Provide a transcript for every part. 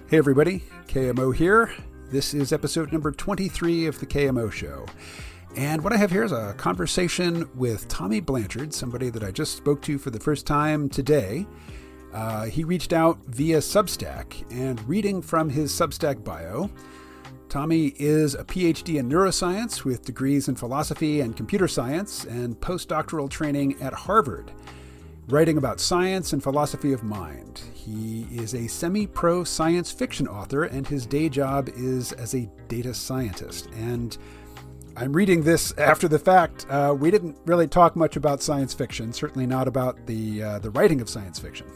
Hey everybody, KMO here. This is episode number 23 of the KMO show. And what I have here is a conversation with Tommy Blanchard, somebody that I just spoke to for the first time today. He reached out via Substack, and reading from his Substack bio, Tommy is a PhD in neuroscience with degrees in philosophy and computer science and postdoctoral training at Harvard, writing about science and philosophy of mind. He is a semi-pro science fiction author, and his day job is as a data scientist. And I'm reading this after the fact. We didn't really talk much about science fiction, certainly not about the writing of science fiction.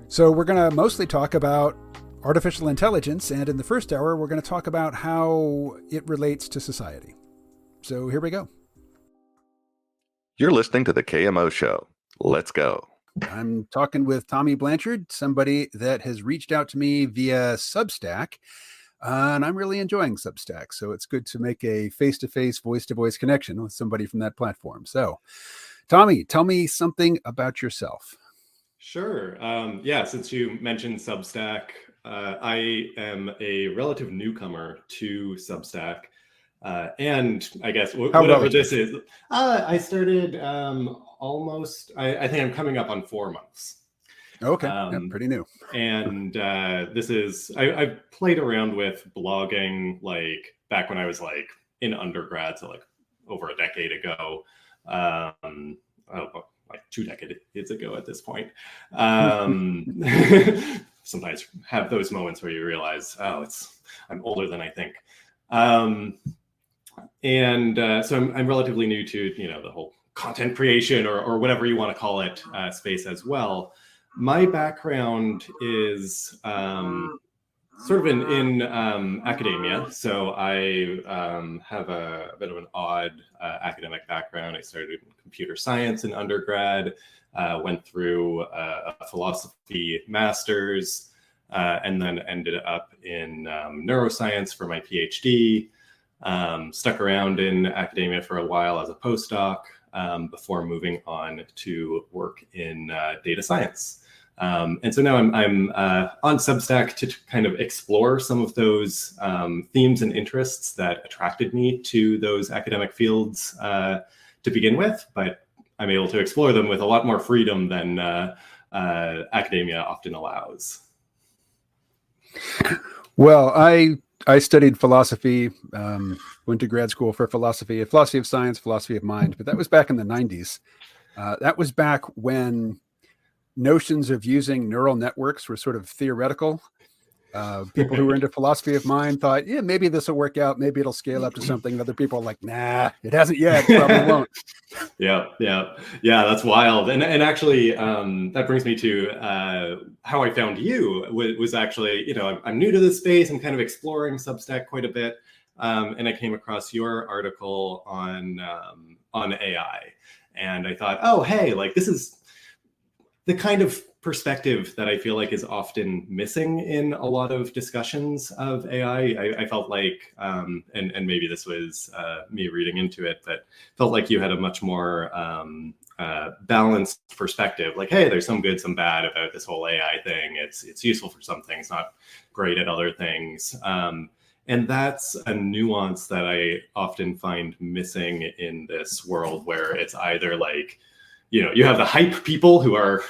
So we're going to mostly talk about artificial intelligence, and in the first hour, we're going to talk about how it relates to society. So here we go. You're listening to the KMO show. Let's go. I'm talking with Tommy Blanchard, somebody that has reached out to me via Substack, and I'm really enjoying Substack. So it's good to make a face-to-face, voice-to-voice connection with somebody from that platform. So, Tommy, tell me something about yourself. Sure. Since you mentioned Substack, I am a relative newcomer to Substack. And I guess whatever this is, I started I think I'm coming up on 4 months. Okay, pretty new. And this is, I played around with blogging like back when I was like in undergrad, so like over a decade ago, like 2 decades ago at this point. Sometimes have those moments where you realize, I'm older than I think. So I'm relatively new to, the whole content creation or whatever you want to call it space as well. My background is sort of in academia. So I have a bit of an odd academic background. I started in computer science in undergrad, went through a philosophy master's, and then ended up in neuroscience for my PhD. Stuck around in academia for a while as a postdoc before moving on to work in data science. And so now I'm on Substack to kind of explore some of those themes and interests that attracted me to those academic fields to begin with, but I'm able to explore them with a lot more freedom than academia often allows. Well, I studied philosophy, went to grad school for philosophy of science, philosophy of mind, but that was back in the 90s. That was back when notions of using neural networks were sort of theoretical. People who were into philosophy of mind thought, yeah, maybe this will work out. Maybe it'll scale up to something. And other people are like, nah, it hasn't yet. It probably won't. Yeah. That's wild. And actually, that brings me to how I found you was actually, I'm new to this space. I'm kind of exploring Substack quite a bit. And I came across your article on AI. And I thought, oh, hey, like this is the kind of perspective that I feel like is often missing in a lot of discussions of AI. I felt like, and maybe this was me reading into it, but felt like you had a much more balanced perspective. Like, hey, there's some good, some bad about this whole AI thing. It's useful for some things, not great at other things. And that's a nuance that I often find missing in this world where it's either like, you have the hype people who are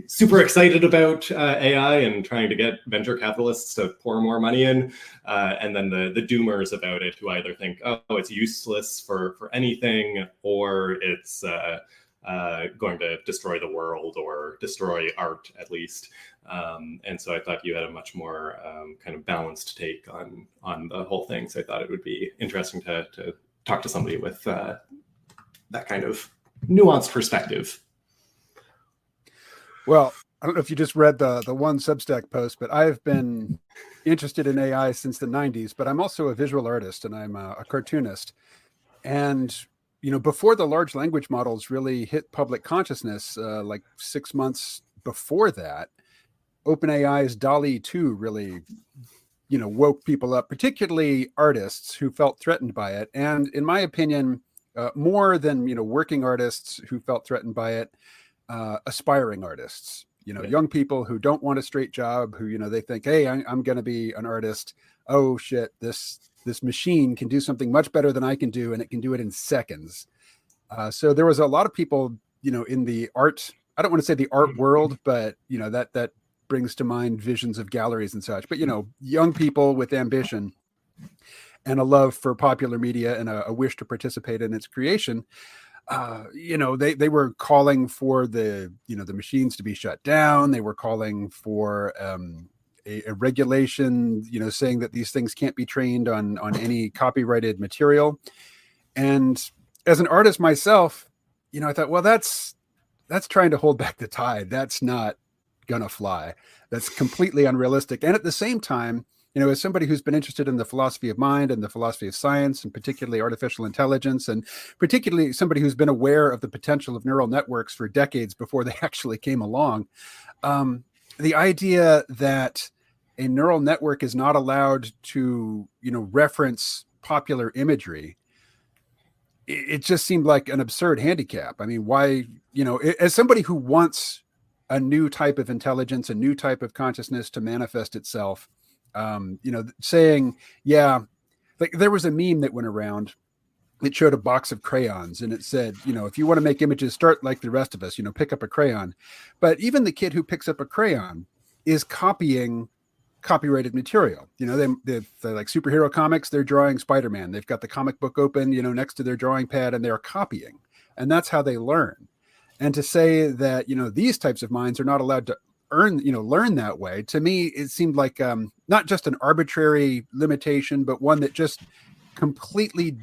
super excited about AI and trying to get venture capitalists to pour more money in. And then the doomers about it who either think, oh, it's useless for anything, or it's going to destroy the world or destroy art at least. And so I thought you had a much more kind of balanced take on the whole thing. So I thought it would be interesting to talk to somebody with that kind of nuanced perspective. Well, I don't know if you just read the one Substack post, but I've been interested in AI since the 90s, but I'm also a visual artist and I'm a cartoonist. And, before the large language models really hit public consciousness, like 6 months before that, OpenAI's DALL-E 2 really, woke people up, particularly artists who felt threatened by it. And in my opinion, more than working artists who felt threatened by it, aspiring artists. young people who don't want a straight job, who, they think, hey, I'm going to be an artist. Oh shit, this machine can do something much better than I can do, and it can do it in seconds. So there was a lot of people, in the art, I don't want to say the art world, but that brings to mind visions of galleries and such, but young people with ambition and a love for popular media and a wish to participate in its creation. They were calling for the machines to be shut down. They were calling for a regulation, saying that these things can't be trained on any copyrighted material. And as an artist myself, I thought, well, that's trying to hold back the tide. That's not gonna fly. That's completely unrealistic. And at the same time, as somebody who's been interested in the philosophy of mind and the philosophy of science, and particularly artificial intelligence, and particularly somebody who's been aware of the potential of neural networks for decades before they actually came along, the idea that a neural network is not allowed to, reference popular imagery, it just seemed like an absurd handicap. I mean, why, as somebody who wants a new type of intelligence, a new type of consciousness to manifest itself, saying, yeah, like there was a meme that went around. It showed a box of crayons and it said, if you want to make images, start like the rest of us, pick up a crayon. But even the kid who picks up a crayon is copying copyrighted material. They're like superhero comics, they're drawing Spider-Man. They've got the comic book open, next to their drawing pad, and they're copying. And that's how they learn. And to say that, these types of minds are not allowed to learn that way, to me, it seemed like not just an arbitrary limitation, but one that just completely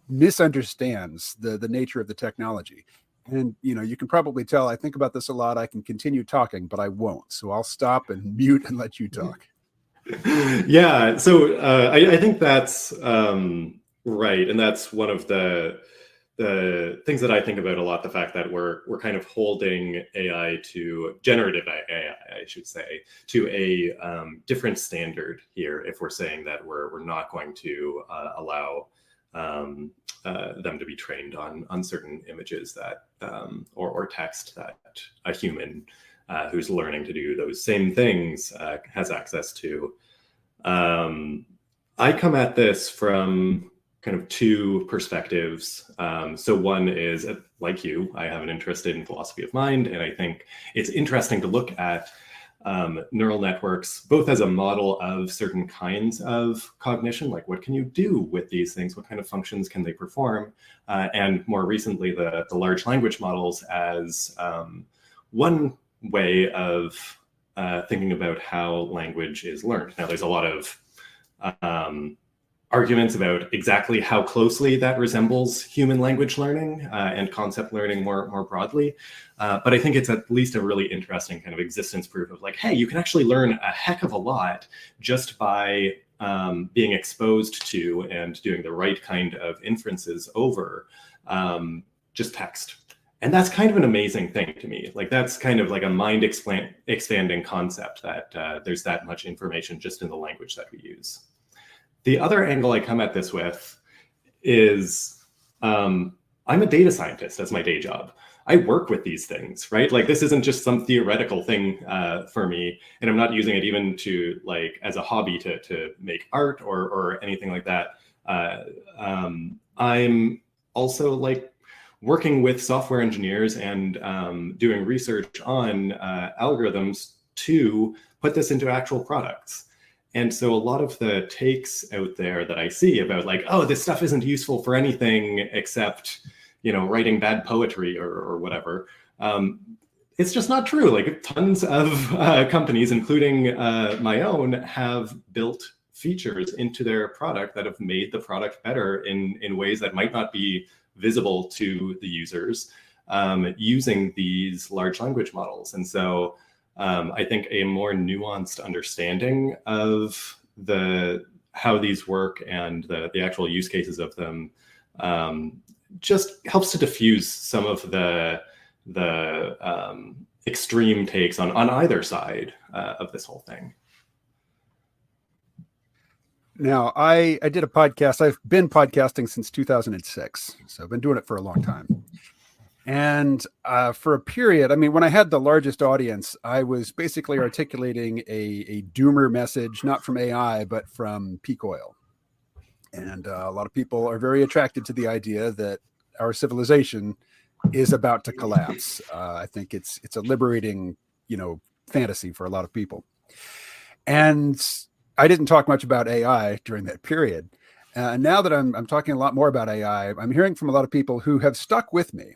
misunderstands the nature of the technology. And, you can probably tell I think about this a lot. I can continue talking, but I won't. So I'll stop and mute and let you talk. Yeah. So I think that's right. And that's one of the things that I think about a lot, the fact that we're kind of holding AI to generative AI, I should say, to a different standard here. If we're saying that we're not going to allow them to be trained on certain images that or text that a human who's learning to do those same things has access to. I come at this from kind of two perspectives. So one is, like you, I have an interest in philosophy of mind, and I think it's interesting to look at neural networks, both as a model of certain kinds of cognition, like what can you do with these things? What kind of functions can they perform? And more recently, the large language models as one way of thinking about how language is learned. Now, there's a lot of arguments about exactly how closely that resembles human language learning and concept learning more broadly. But I think it's at least a really interesting kind of existence proof of like, hey, you can actually learn a heck of a lot just by being exposed to and doing the right kind of inferences over just text. And that's kind of an amazing thing to me. Like that's kind of like a mind expanding concept that there's that much information just in the language that we use. The other angle I come at this with is I'm a data scientist as my day job. I work with these things, right? Like this isn't just some theoretical thing for me, and I'm not using it even to like as a hobby to make art or anything like that. I'm also like working with software engineers and doing research on algorithms to put this into actual products. And so a lot of the takes out there that I see about like, oh, this stuff isn't useful for anything except, writing bad poetry or whatever. It's just not true. Like tons of companies, including my own, have built features into their product that have made the product better in ways that might not be visible to the users using these large language models. And so I think a more nuanced understanding of how these work and the actual use cases of them just helps to diffuse some of the extreme takes on either side of this whole thing. Now, I did a podcast. I've been podcasting since 2006, so I've been doing it for a long time. And for a period, I mean, when I had the largest audience, I was basically articulating a doomer message, not from AI, but from peak oil. And a lot of people are very attracted to the idea that our civilization is about to collapse. I think it's a liberating, fantasy for a lot of people. And I didn't talk much about AI during that period. Now that I'm talking a lot more about AI, I'm hearing from a lot of people who have stuck with me,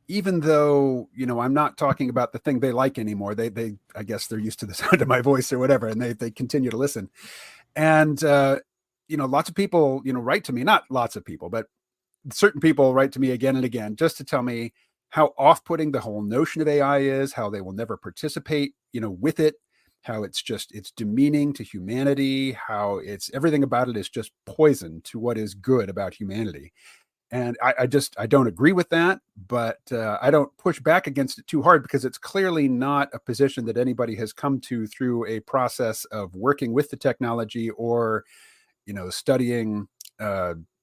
even though, I'm not talking about the thing they like anymore. They I guess they're used to the sound of my voice or whatever, and they continue to listen. And, lots of people, write to me, not lots of people, but certain people write to me again and again, just to tell me how off-putting the whole notion of AI is, how they will never participate, with it, how it's demeaning to humanity, how it's everything about it is just poison to what is good about humanity. And I don't agree with that, but I don't push back against it too hard, because it's clearly not a position that anybody has come to through a process of working with the technology or, studying,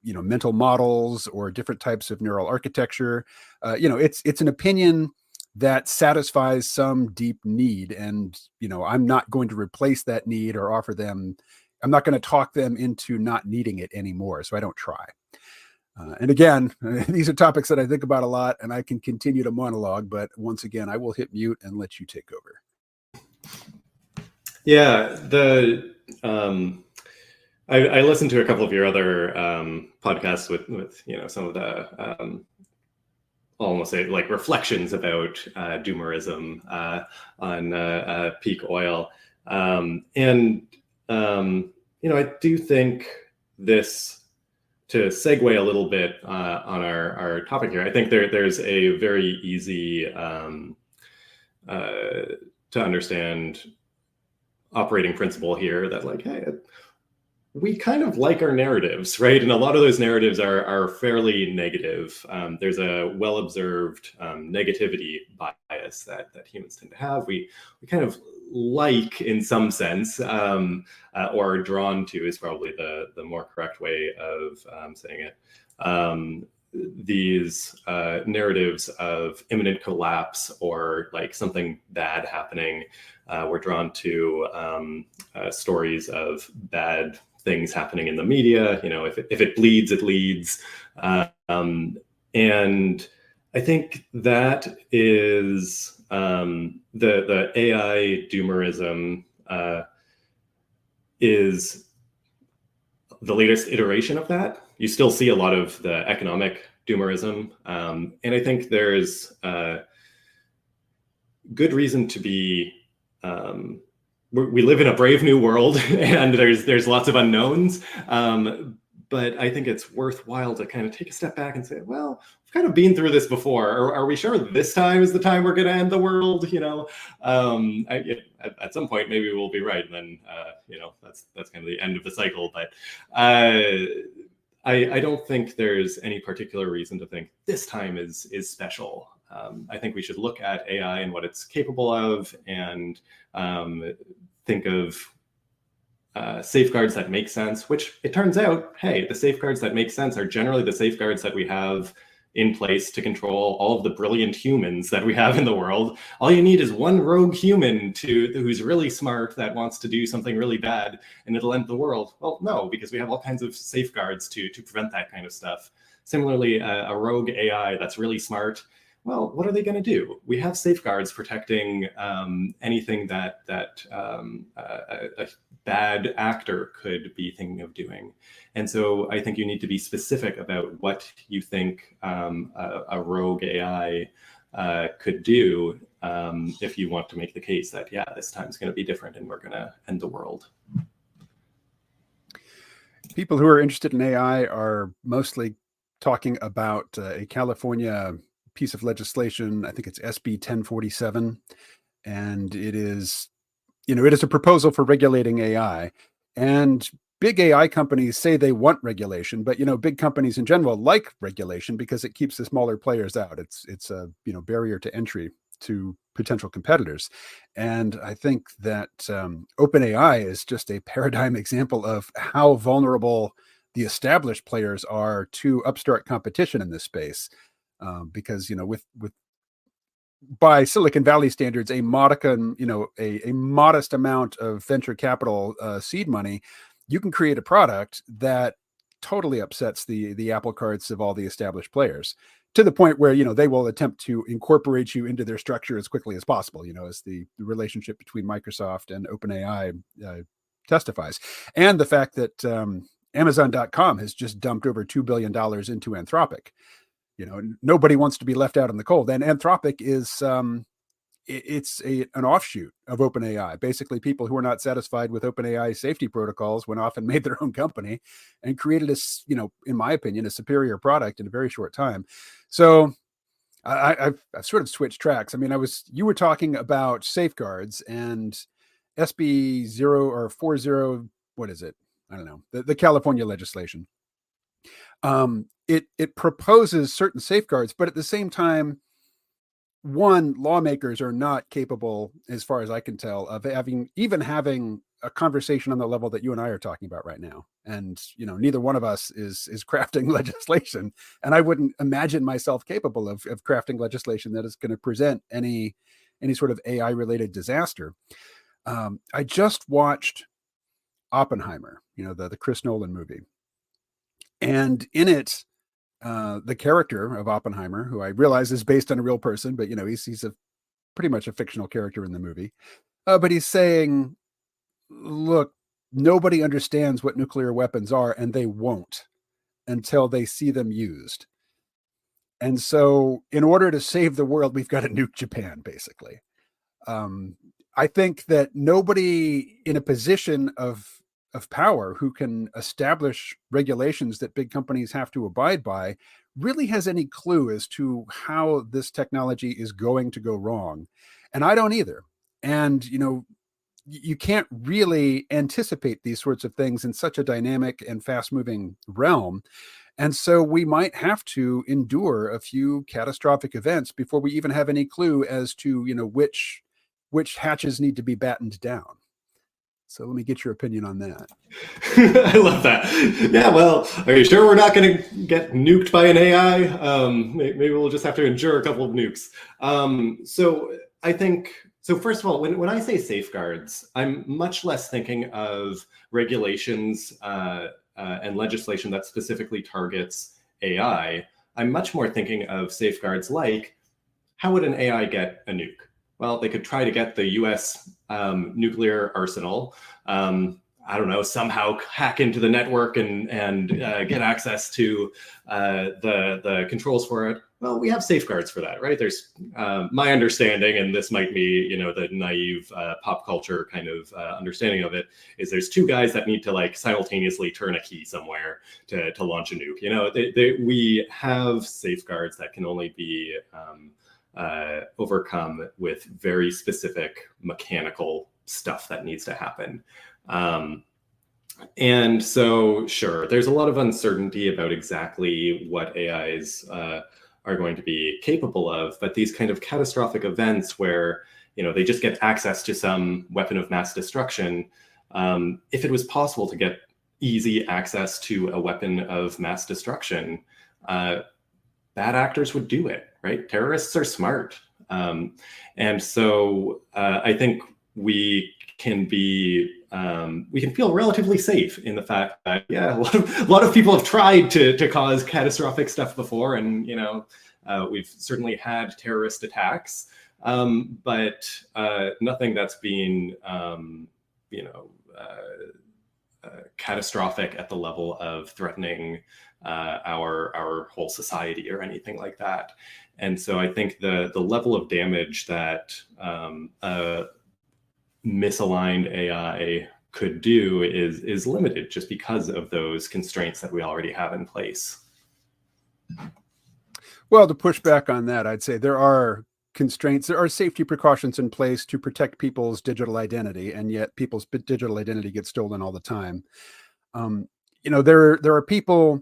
mental models or different types of neural architecture. It's an opinion that satisfies some deep need. And, I'm not going to replace that need or I'm not going to talk them into not needing it anymore. So I don't try. And again, these are topics that I think about a lot, and I can continue to monologue, but once again, I will hit mute and let you take over. Yeah, I listened to a couple of your other podcasts with some of the almost say like reflections about doomerism on peak oil, and I do think this. To segue a little bit on our topic here, I think there's a very easy to understand operating principle here that, like, hey, we kind of like our narratives, right? And a lot of those narratives are fairly negative. There's a well-observed negativity bias that humans tend to have. We kind of like, in some sense, or are drawn to is probably the more correct way of saying it. These narratives of imminent collapse or like something bad happening. We're drawn to stories of bad things happening in the media. If it bleeds, it leads. And I think that is the AI doomerism is the latest iteration of that. You still see a lot of the economic doomerism. And I think there's good reason to be, we live in a brave new world and there's lots of unknowns. But I think it's worthwhile to kind of take a step back and say, well, we've kind of been through this before. Are we sure this time is the time we're going to end the world? At some point, maybe we'll be right. And then, that's kind of the end of the cycle. But I don't think there's any particular reason to think this time is special. I think we should look at AI and what it's capable of, and think of safeguards that make sense, which it turns out, hey, the safeguards that make sense are generally the safeguards that we have in place to control all of the brilliant humans that we have in the world. All you need is one rogue human who's really smart that wants to do something really bad, and it'll end the world. Well, no, because we have all kinds of safeguards to prevent that kind of stuff. Similarly, a rogue AI that's really smart, well, what are they going to do? We have safeguards protecting anything that a bad actor could be thinking of doing. And so I think you need to be specific about what you think a rogue AI could do if you want to make the case that, yeah, this time's going to be different and we're going to end the world. People who are interested in AI are mostly talking about a California piece of legislation. I think it's SB 1047, and it is a proposal for regulating AI. And big AI companies say they want regulation, but big companies in general like regulation because it keeps the smaller players out. It's a barrier to entry to potential competitors. And I think that OpenAI is just a paradigm example of how vulnerable the established players are to upstart competition in this space. because with by Silicon Valley standards, a modicum, a modest amount of venture capital seed money, you can create a product that totally upsets the apple carts of all the established players, to the point where they will attempt to incorporate you into their structure as quickly as possible. As the relationship between Microsoft and OpenAI testifies, and the fact that Amazon.com has just dumped over $2 billion into Anthropic. Nobody wants to be left out in the cold. And Anthropic is it's an offshoot of OpenAI. Basically, people who are not satisfied with OpenAI safety protocols went off and made their own company and created in my opinion, a superior product in a very short time. So I've sort of switched tracks. I mean, you were talking about safeguards and SB 0 or 40. What is it? I don't know. The California legislation. It proposes certain safeguards, but at the same time, lawmakers are not capable, as far as I can tell, of having a conversation on the level that you and I are talking about right now. And neither one of us is crafting legislation, and I wouldn't imagine myself capable of crafting legislation that is going to present any sort of AI related disaster. I just watched Oppenheimer, the Chris Nolan movie. And in it, the character of Oppenheimer, who I realize is based on a real person, but he's pretty much a fictional character in the movie. But he's saying, look, nobody understands what nuclear weapons are, and they won't until they see them used. And so in order to save the world, we've got to nuke Japan, basically. I think that nobody in a position of power who can establish regulations that big companies have to abide by really has any clue as to how this technology is going to go wrong. And I don't either. And, you can't really anticipate these sorts of things in such a dynamic and fast moving realm. And so we might have to endure a few catastrophic events before we even have any clue as to, which hatches need to be battened down. So let me get your opinion on that. I love that. Yeah, well, are you sure we're not going to get nuked by an AI? Maybe we'll just have to endure a couple of nukes. So I think, first of all, when I say safeguards, I'm much less thinking of regulations and legislation that specifically targets AI. I'm much more thinking of safeguards like, how would an AI get a nuke? Well, they could try to get the US nuclear arsenal, I don't know, somehow hack into the network and get access to the controls for it. Well, we have safeguards for that, right? There's my understanding, and this might be, the naive pop culture kind of understanding of it, is there's two guys that need to simultaneously turn a key somewhere to launch a nuke. We have safeguards that can only be overcome with very specific mechanical stuff that needs to happen. And so, sure, there's a lot of uncertainty about exactly what AIs are going to be capable of, but these kind of catastrophic events where, they just get access to some weapon of mass destruction, if it was possible to get easy access to a weapon of mass destruction, bad actors would do it, right? Terrorists are smart. And so I think we can feel relatively safe in the fact that, yeah, a lot of people have tried to cause catastrophic stuff before, and we've certainly had terrorist attacks, but nothing that's been catastrophic at the level of threatening our whole society or anything like that. And so I think the level of damage that misaligned AI could do is limited just because of those constraints that we already have in place. Well, to push back on that, I'd say there are constraints, there are safety precautions in place to protect people's digital identity, and yet people's digital identity gets stolen all the time. There are people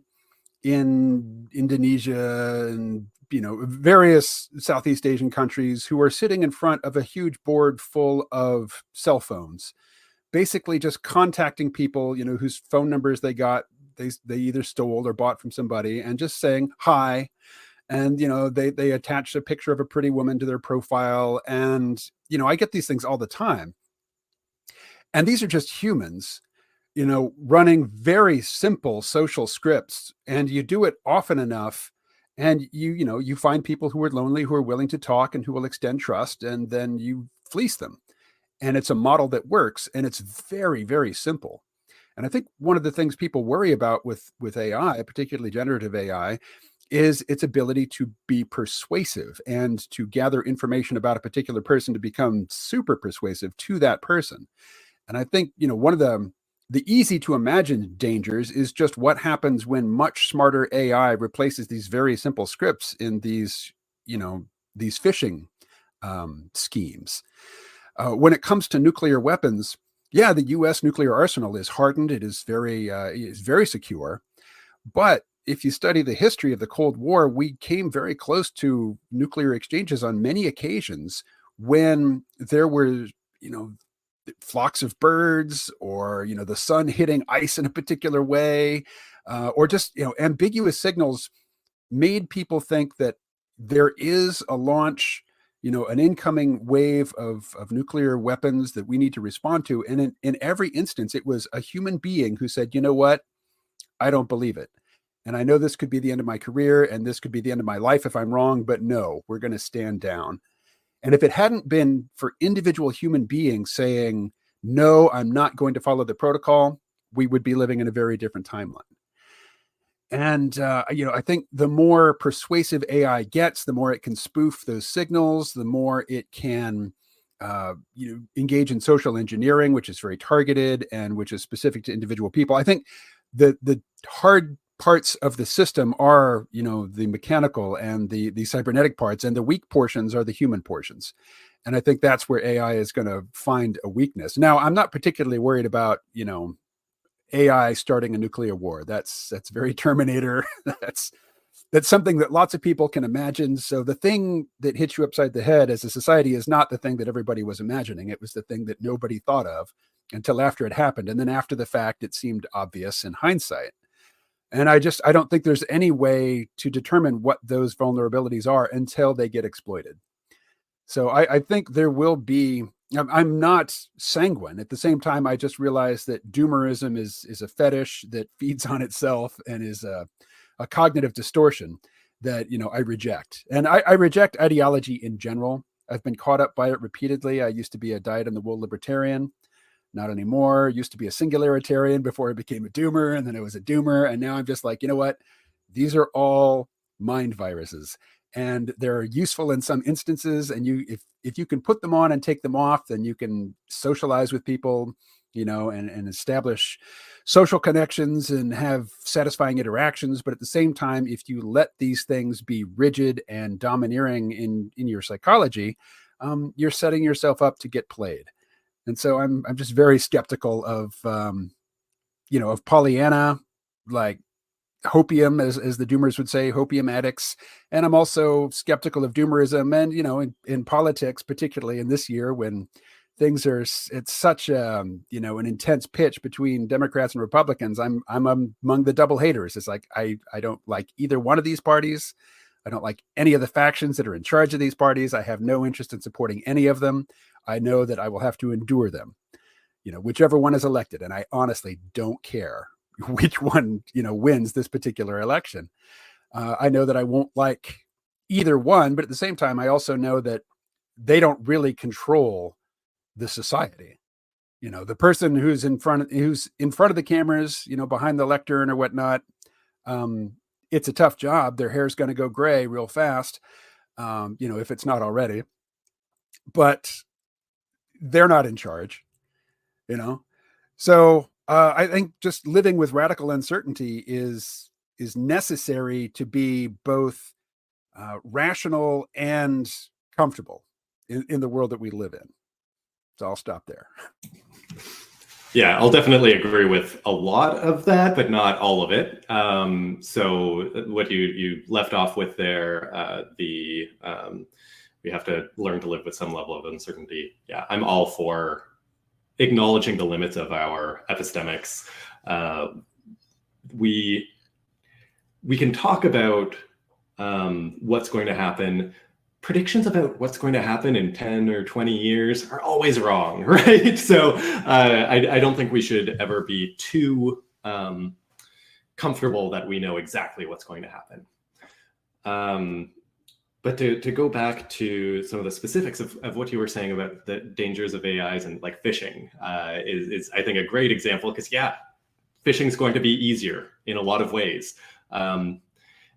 in Indonesia and various Southeast Asian countries who are sitting in front of a huge board full of cell phones, basically just contacting people, whose phone numbers they got, they either stole or bought from somebody, and just saying hi, and they attach a picture of a pretty woman to their profile, and I get these things all the time, and these are just humans running very simple social scripts, and you do it often enough, and you find people who are lonely, who are willing to talk, and who will extend trust, and then you fleece them. And it's a model that works, and it's very, very simple. And I think one of the things people worry about with AI, particularly generative AI, is its ability to be persuasive and to gather information about a particular person to become super persuasive to that person. And I think, one of the easy to imagine dangers is just what happens when much smarter AI replaces these very simple scripts in these phishing schemes. When it comes to nuclear weapons, yeah, the U.S. nuclear arsenal is hardened. It is very secure. But if you study the history of the Cold War, we came very close to nuclear exchanges on many occasions when there were, flocks of birds, or, the sun hitting ice in a particular way, or just, ambiguous signals made people think that there is a launch, an incoming wave of nuclear weapons that we need to respond to. And in every instance, it was a human being who said, you know what, I don't believe it. And I know this could be the end of my career, and this could be the end of my life if I'm wrong, but no, we're going to stand down. And if it hadn't been for individual human beings saying, no, I'm not going to follow the protocol, we would be living in a very different timeline. And, I think the more persuasive AI gets, the more it can spoof those signals, the more it can, engage in social engineering, which is very targeted and which is specific to individual people. I think the hard parts of the system are, the mechanical and the cybernetic parts, and the weak portions are the human portions. And I think that's where AI is going to find a weakness. Now, I'm not particularly worried about, AI starting a nuclear war. That's very Terminator. that's something that lots of people can imagine. So the thing that hits you upside the head as a society is not the thing that everybody was imagining. It was the thing that nobody thought of until after it happened. And then after the fact, it seemed obvious in hindsight. And I don't think there's any way to determine what those vulnerabilities are until they get exploited. So I think there will be, I'm not sanguine. At the same time, I just realized that doomerism is a fetish that feeds on itself and is a cognitive distortion that, I reject. And I reject ideology in general. I've been caught up by it repeatedly. I used to be a dyed-in-the-wool libertarian. Not anymore. Used to be a singularitarian before I became a doomer, and then I was a doomer. And now I'm just like, you know what? These are all mind viruses, and they're useful in some instances. And if you can put them on and take them off, then you can socialize with people, and establish social connections and have satisfying interactions. But at the same time, if you let these things be rigid and domineering in your psychology, you're setting yourself up to get played. And so I'm just very skeptical of, of Pollyanna, like hopium, as the doomers would say, hopium addicts. And I'm also skeptical of doomerism. And, in politics, particularly in this year when things are, it's such an intense pitch between Democrats and Republicans. I'm among the double haters. It's like, I don't like either one of these parties. I don't like any of the factions that are in charge of these parties. I have no interest in supporting any of them. I know that I will have to endure them, whichever one is elected. And I honestly don't care which one, wins this particular election. I know that I won't like either one, but at the same time, I also know that they don't really control the society. The person who's in front of the cameras, behind the lectern or whatnot, it's a tough job. Their hair's going to go gray real fast, if it's not already. But they're not in charge, So I think just living with radical uncertainty is necessary to be both rational and comfortable in the world that we live in. So I'll stop there. Yeah, I'll definitely agree with a lot of that, but not all of it. So what you left off with there, we have to learn to live with some level of uncertainty. Yeah, I'm all for acknowledging the limits of our epistemics. We can talk about what's going to happen. Predictions about what's going to happen in 10 or 20 years are always wrong, right? So I don't think we should ever be too comfortable that we know exactly what's going to happen. But to go back to some of the specifics of what you were saying about the dangers of AIs and like phishing is I think a great example, because phishing is going to be easier in a lot of ways.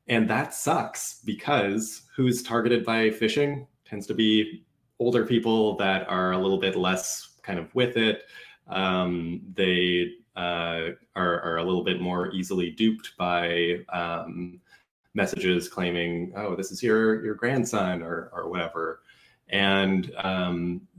And that sucks, because who's targeted by phishing tends to be older people that are a little bit less kind of with it. They are a little bit more easily duped by messages claiming, oh, this is your grandson or whatever. And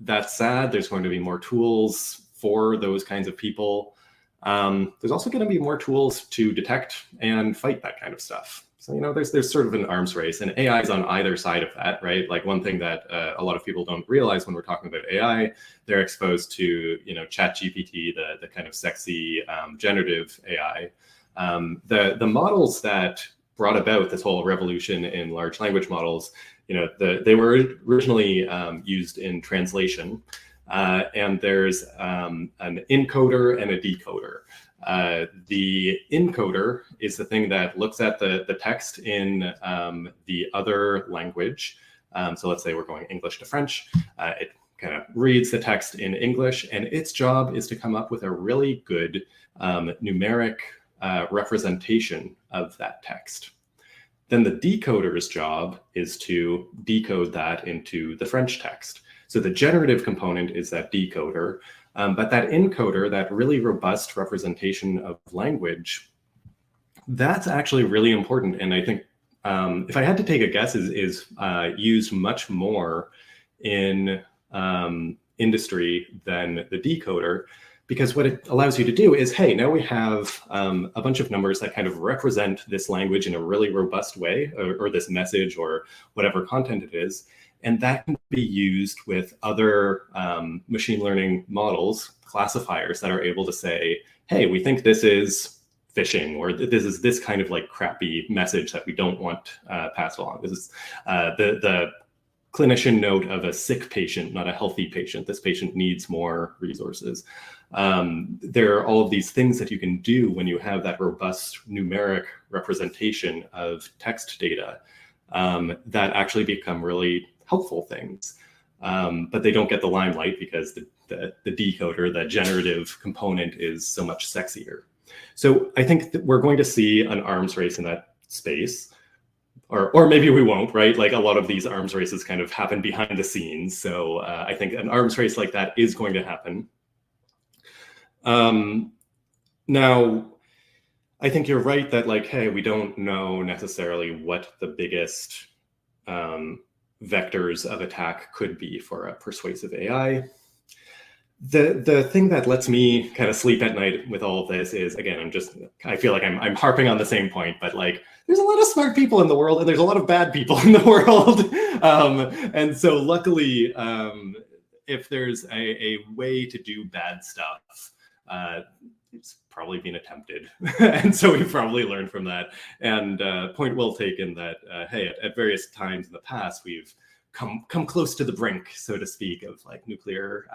that's sad. There's going to be more tools for those kinds of people. There's also going to be more tools to detect and fight that kind of stuff. So, there's sort of an arms race, and AI is on either side of that, right? Like, one thing that a lot of people don't realize when we're talking about AI, they're exposed to, ChatGPT, the kind of sexy generative AI. The models that brought about this whole revolution in large language models, they were originally used in translation, and there's an encoder and a decoder. The encoder is the thing that looks at the text in the other language. So let's say we're going English to French. It kind of reads the text in English, and its job is to come up with a really good numeric representation of that text. Then the decoder's job is to decode that into the French text. So the generative component is that decoder. But that encoder, that really robust representation of language, that's actually really important. And I think if I had to take a guess, is used much more in industry than the decoder, because what it allows you to do is, hey, now we have a bunch of numbers that kind of represent this language in a really robust way, or this message or whatever content it is. And that can be used with other machine learning models, classifiers that are able to say, hey, we think this is phishing, or this is this kind of like crappy message that we don't want passed along. This is the clinician note of a sick patient, not a healthy patient. This patient needs more resources. There are all of these things that you can do when you have that robust numeric representation of text data that actually become really helpful things, but they don't get the limelight because the decoder, the generative component, is so much sexier. So I think that we're going to see an arms race in that space, or maybe we won't, right? Like, a lot of these arms races kind of happen behind the scenes. So I think an arms race like that is going to happen. Now, I think you're right that, like, hey, we don't know necessarily what the biggest vectors of attack could be for a persuasive AI. The thing that lets me kind of sleep at night with all of this is, again, I feel like I'm harping on the same point, but like, there's a lot of smart people in the world, and there's a lot of bad people in the world. And so luckily, if there's a way to do bad stuff, it's probably been attempted. And so we've probably learned from that. And point well taken that, hey, at various times in the past, we've come close to the brink, so to speak, of like nuclear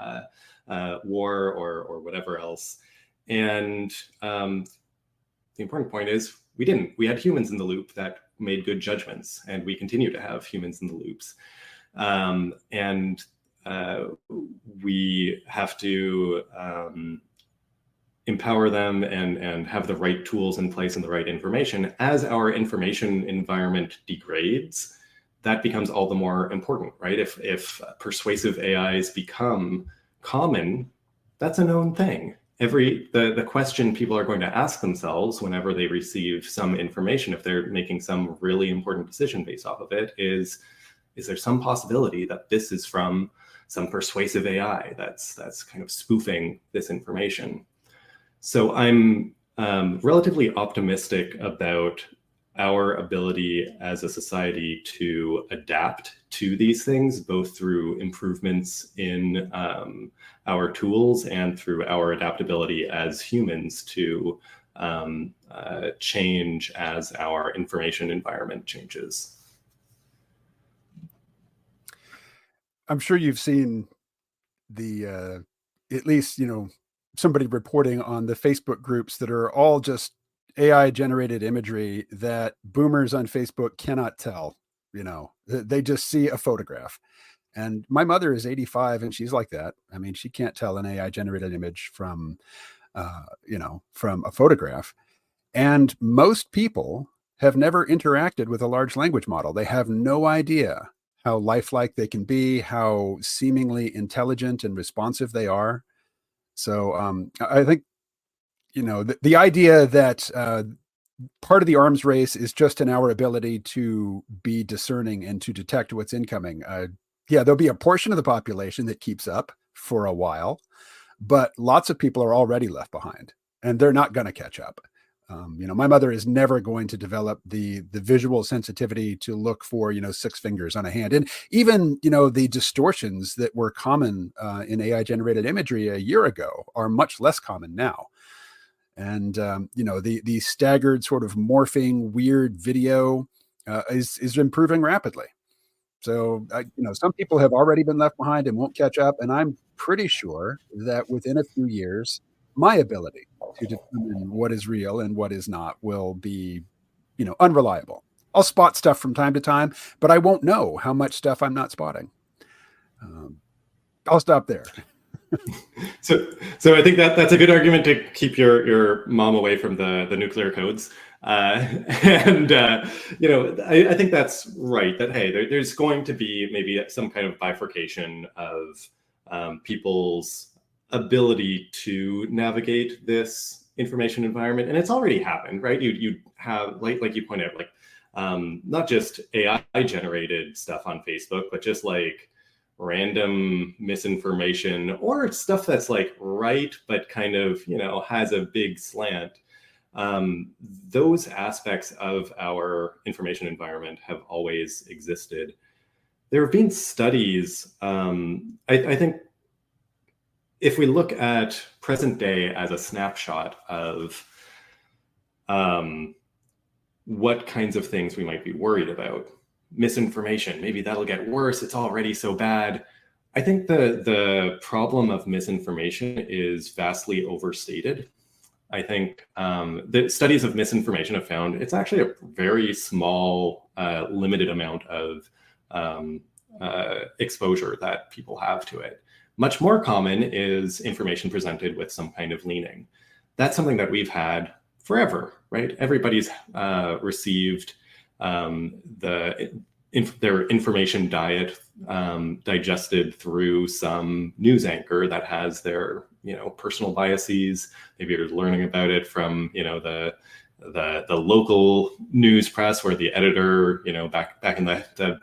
war or whatever else. And the important point is, we didn't. We had humans in the loop that made good judgments, and we continue to have humans in the loops. And we have to empower them and have the right tools in place and the right information. As our information environment degrades, that becomes all the more important, right? If persuasive AIs become common, that's a known thing. The question people are going to ask themselves whenever they receive some information, if they're making some really important decision based off of it, is there some possibility that this is from some persuasive AI that's kind of spoofing this information? So I'm relatively optimistic about our ability as a society to adapt to these things, both through improvements in our tools and through our adaptability as humans to change as our information environment changes. I'm sure you've seen the at least, somebody reporting on the Facebook groups that are all just AI generated imagery that boomers on Facebook cannot tell. They just see a photograph. And my mother is 85 and she's like that. I mean, she can't tell an AI generated image from from a photograph. And most people have never interacted with a large language model. They have no idea how lifelike they can be, how seemingly intelligent and responsive they are. So I think, the idea that part of the arms race is just in our ability to be discerning and to detect what's incoming. There'll be a portion of the population that keeps up for a while, but lots of people are already left behind and they're not going to catch up. My mother is never going to develop the visual sensitivity to look for, 6 fingers on a hand. And even, the distortions that were common in AI generated imagery a year ago are much less common now. And, the staggered sort of morphing weird video is improving rapidly. So, some people have already been left behind and won't catch up. And I'm pretty sure that within a few years, my ability to determine what is real and what is not will be, unreliable. I'll spot stuff from time to time, but I won't know how much stuff I'm not spotting. I'll stop there. So I think that's a good argument to keep your mom away from the nuclear codes. I think that's right, that, hey, there's going to be maybe some kind of bifurcation of people's ability to navigate this information environment. And it's already happened, right? You have, like you pointed out, like not just AI generated stuff on Facebook, but just like random misinformation or stuff that's like right, but kind of, has a big slant. Those aspects of our information environment have always existed. There have been studies, I think, if we look at present day as a snapshot of what kinds of things we might be worried about, misinformation, maybe that'll get worse, it's already so bad. I think the problem of misinformation is vastly overstated. I think the studies of misinformation have found it's actually a very small, limited amount of exposure that people have to it. Much more common is information presented with some kind of leaning. That's something that we've had forever, right? Everybody's received their information diet digested through some news anchor that has their, personal biases. Maybe you're learning about it from, the local news press where the editor, back in the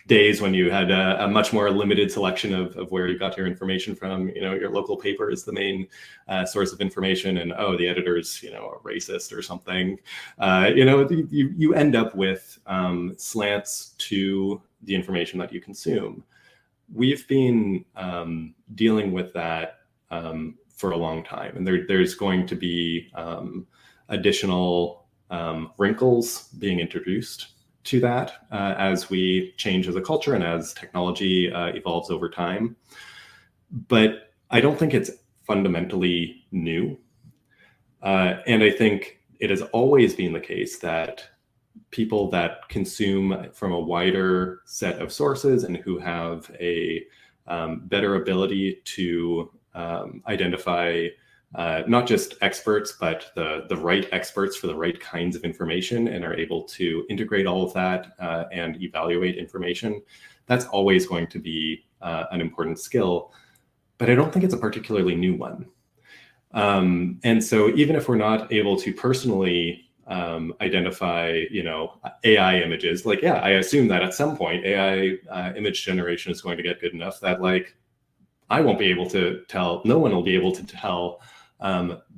days when you had a much more limited selection of where you got your information from, your local paper is the main source of information, and the editor's, a racist or something. You end up with slants to the information that you consume. We've been dealing with that for a long time, and there's going to be additional wrinkles being introduced to that as we change as a culture and as technology evolves over time. But I don't think it's fundamentally new. And I think it has always been the case that people that consume from a wider set of sources and who have a better ability to identify not just experts, but the right experts for the right kinds of information and are able to integrate all of that and evaluate information, that's always going to be an important skill. But I don't think it's a particularly new one. And so even if we're not able to personally identify, AI images, I assume that at some point AI image generation is going to get good enough that I won't be able to tell, no one will be able to tell.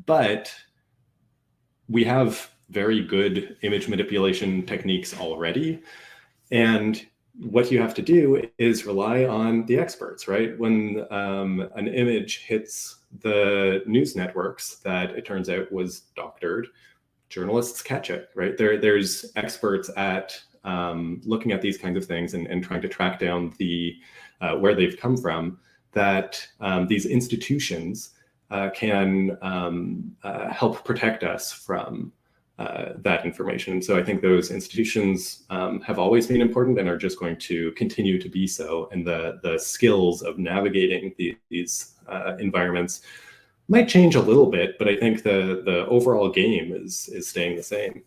But we have very good image manipulation techniques already. And what you have to do is rely on the experts, right? When an image hits the news networks that it turns out was doctored, journalists catch it, right? There's experts at looking at these kinds of things and trying to track down the where they've come from, that these institutions can help protect us from that information. So I think those institutions have always been important and are just going to continue to be so. And the skills of navigating these environments might change a little bit, but I think the overall game is staying the same.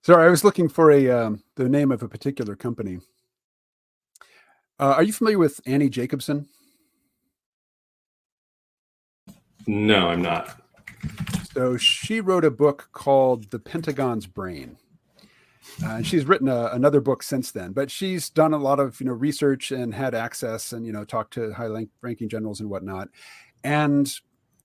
Sorry, I was looking for the name of a particular company. Are you familiar with Annie Jacobsen? No, I'm not. So she wrote a book called The Pentagon's Brain. And she's written another book since then, but she's done a lot of research and had access and talked to high-ranking generals and whatnot. And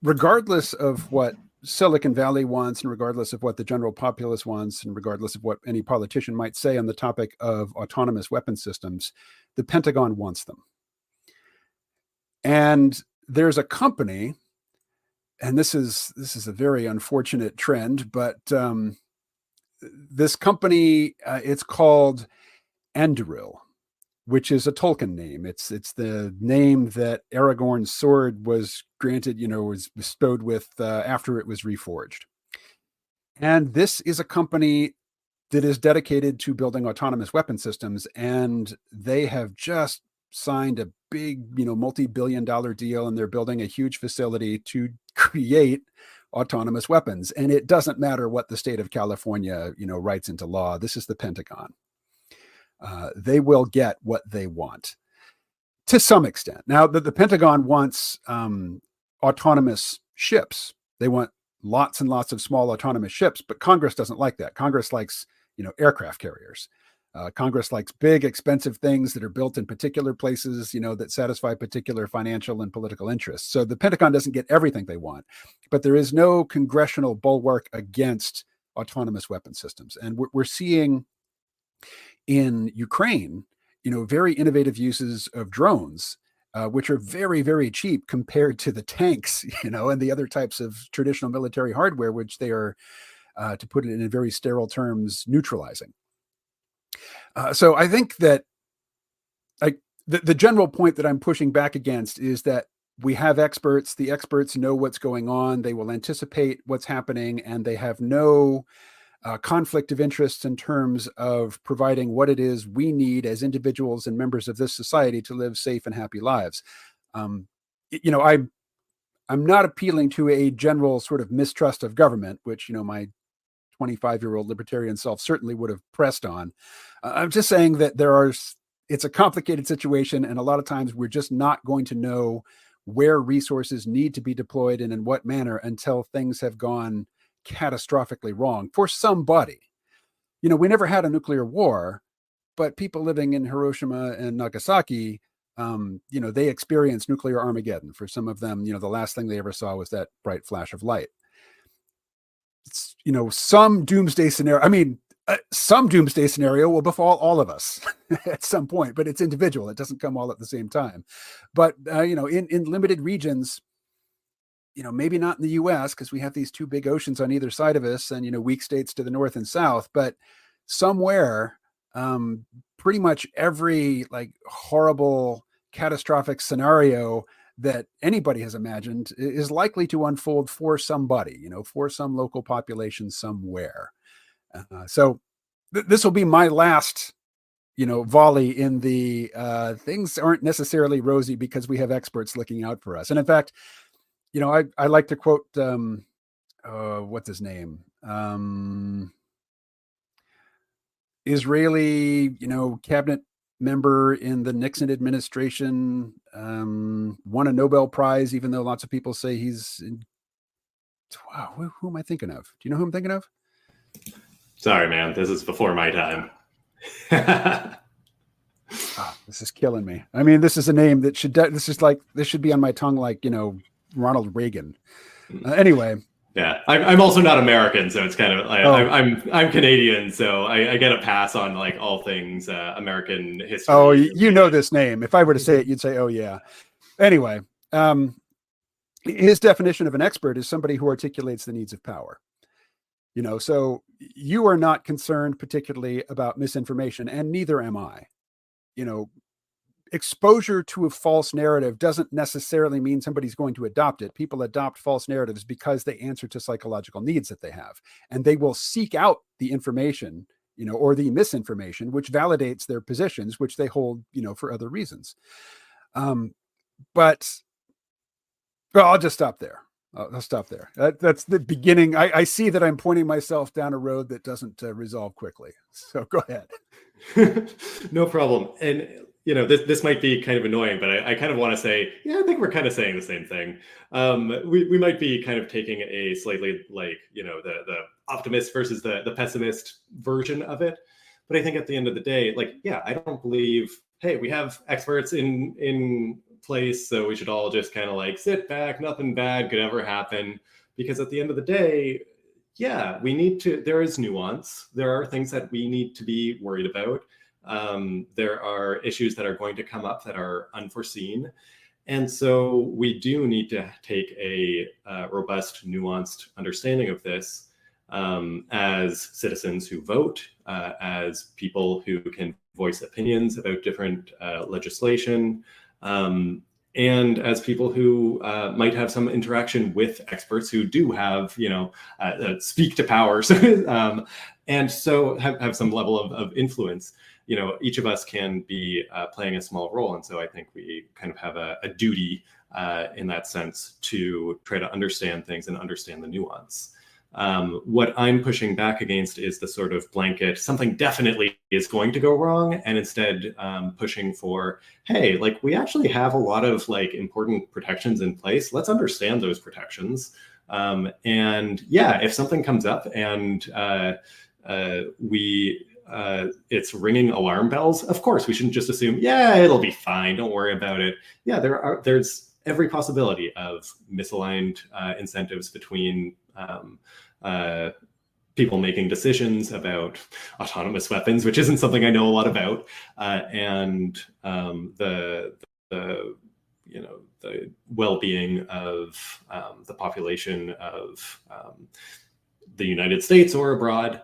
regardless of what Silicon Valley wants, and regardless of what the general populace wants, and regardless of what any politician might say on the topic of autonomous weapon systems, the Pentagon wants them. And there's a company, and this is a very unfortunate trend, but this company, it's called Anduril, which is a Tolkien name. It's the name that Aragorn's sword was granted, was bestowed with after it was reforged. And this is a company that is dedicated to building autonomous weapon systems, and they have just signed a big, multi-billion-dollar deal, and they're building a huge facility to create autonomous weapons. And it doesn't matter what the state of California, writes into law. This is the Pentagon. They will get what they want to some extent. Now, the Pentagon wants autonomous ships. They want lots and lots of small autonomous ships, but Congress doesn't like that. Congress likes, aircraft carriers. Congress likes big, expensive things that are built in particular places, that satisfy particular financial and political interests. So the Pentagon doesn't get everything they want, but there is no congressional bulwark against autonomous weapon systems. And we're seeing in Ukraine, very innovative uses of drones, which are very, very cheap compared to the tanks, and the other types of traditional military hardware, which they are, to put it in very sterile terms, neutralizing. So I think that the general point that I'm pushing back against is that we have experts. The experts know what's going on. They will anticipate what's happening, and they have no conflict of interest in terms of providing what it is we need as individuals and members of this society to live safe and happy lives. I'm not appealing to a general sort of mistrust of government, which, my 25-year-old libertarian self certainly would have pressed on. I'm just saying that it's a complicated situation, and a lot of times we're just not going to know where resources need to be deployed and in what manner until things have gone catastrophically wrong for somebody. We never had a nuclear war, but people living in Hiroshima and Nagasaki, they experienced nuclear Armageddon. For some of them, the last thing they ever saw was that bright flash of light. It's, some doomsday scenario. Some doomsday scenario will befall all of us at some point, but it's individual. It doesn't come all at the same time. But, in limited regions, maybe not in the US because we have these two big oceans on either side of us and, weak states to the north and south, but somewhere, pretty much every horrible catastrophic scenario that anybody has imagined is likely to unfold for somebody, for some local population somewhere. So this will be my last, volley in the things aren't necessarily rosy because we have experts looking out for us. And in fact, I like to quote, what's his name? Israeli, cabinet member in the Nixon administration, won a Nobel Prize, even though lots of people say wow, who am I thinking of? Do you know who I'm thinking of? Sorry, man. This is before my time. This is killing me. This is a name that this should be on my tongue, Ronald Reagan. Anyway, Yeah, I'm also not American, so it's kind of I'm Canadian, so I get a pass on like all things American history. Oh, you know this name. If I were to say it, you'd say, "Oh yeah." Anyway, his definition of an expert is somebody who articulates the needs of power. So you are not concerned particularly about misinformation, and neither am I. Exposure to a false narrative doesn't necessarily mean somebody's going to adopt it. People adopt false narratives because they answer to psychological needs that they have, and they will seek out the information, or the misinformation, which validates their positions, which they hold, for other reasons. But I'll just stop there. I'll stop there. That's the beginning. I see that I'm pointing myself down a road that doesn't resolve quickly. So go ahead. No problem. And this might be kind of annoying, but I kind of want to say, yeah, I think we're kind of saying the same thing. We might be kind of taking a slightly like, the optimist versus the pessimist version of it. But I think at the end of the day, like, yeah, I don't believe, hey, we have experts in place, so we should all just kind of like sit back, nothing bad could ever happen. Because at the end of the day, yeah, there is nuance. There are things that we need to be worried about. There are issues that are going to come up that are unforeseen. And so we do need to take a robust, nuanced understanding of this as citizens who vote, as people who can voice opinions about different legislation, and as people who might have some interaction with experts who do have, speak to power, and so have some level of influence. Each of us can be playing a small role. And so I think we kind of have a duty in that sense to try to understand things and understand the nuance. What I'm pushing back against is the sort of blanket, something definitely is going to go wrong, and instead pushing for, hey, like we actually have a lot of like important protections in place. Let's understand those protections. And yeah, if something comes up and it's ringing alarm bells, of course, we shouldn't just assume, yeah, it'll be fine, don't worry about it. Yeah, there's every possibility of misaligned incentives between people making decisions about autonomous weapons, which isn't something I know a lot about, and the well-being of the population of the United States or abroad.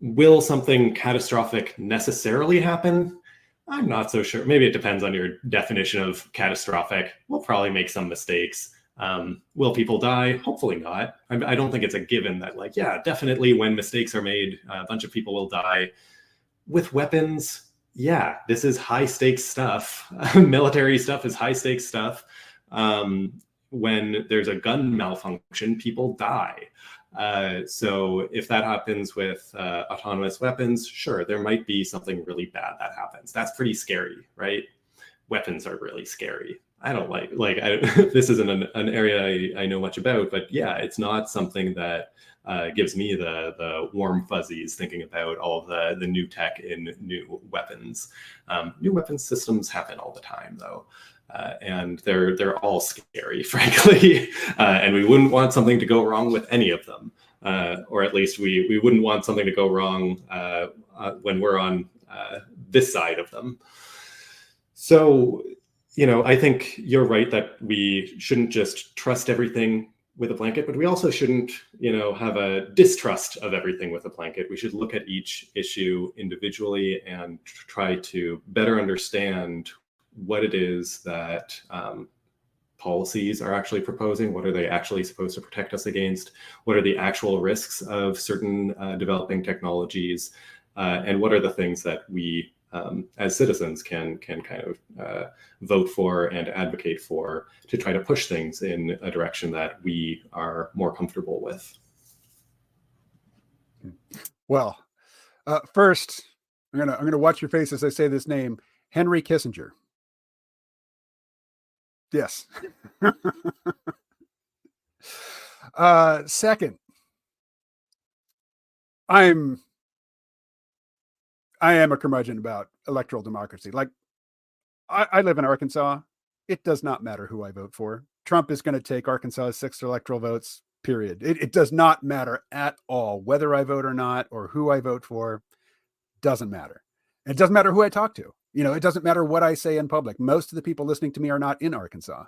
Will something catastrophic necessarily happen? I'm not so sure. Maybe it depends on your definition of catastrophic. We'll probably make some mistakes. Will people die? Hopefully not. I don't think it's a given that like, yeah, definitely when mistakes are made, a bunch of people will die. With weapons, yeah, this is high stakes stuff. Military stuff is high stakes stuff. When there's a gun malfunction, people die. So if that happens with autonomous weapons, sure, there might be something really bad that happens. That's pretty scary, right? Weapons are really scary. I don't this isn't an area I know much about, but yeah, it's not something that gives me the warm fuzzies thinking about all of the new tech in new weapons. New weapons systems happen all the time, though. And they're all scary, frankly, and we wouldn't want something to go wrong with any of them, or at least we wouldn't want something to go wrong when we're on this side of them. So, I think you're right that we shouldn't just trust everything with a blanket, but we also shouldn't, have a distrust of everything with a blanket. We should look at each issue individually and try to better understand what it is that policies are actually proposing. What are they actually supposed to protect us against? What are the actual risks of certain developing technologies? And what are the things that we as citizens can kind of vote for and advocate for to try to push things in a direction that we are more comfortable with? Well, first, I'm gonna watch your face as I say this name, Henry Kissinger. Yes. Second, I am a curmudgeon about electoral democracy. Like, I live in Arkansas. It does not matter who I vote for. Trump is going to take Arkansas's 6 electoral votes, period. It does not matter at all whether I vote or not, or who I vote for. Doesn't matter. It doesn't matter who I talk to. It doesn't matter what I say in public. Most of the people listening to me are not in Arkansas.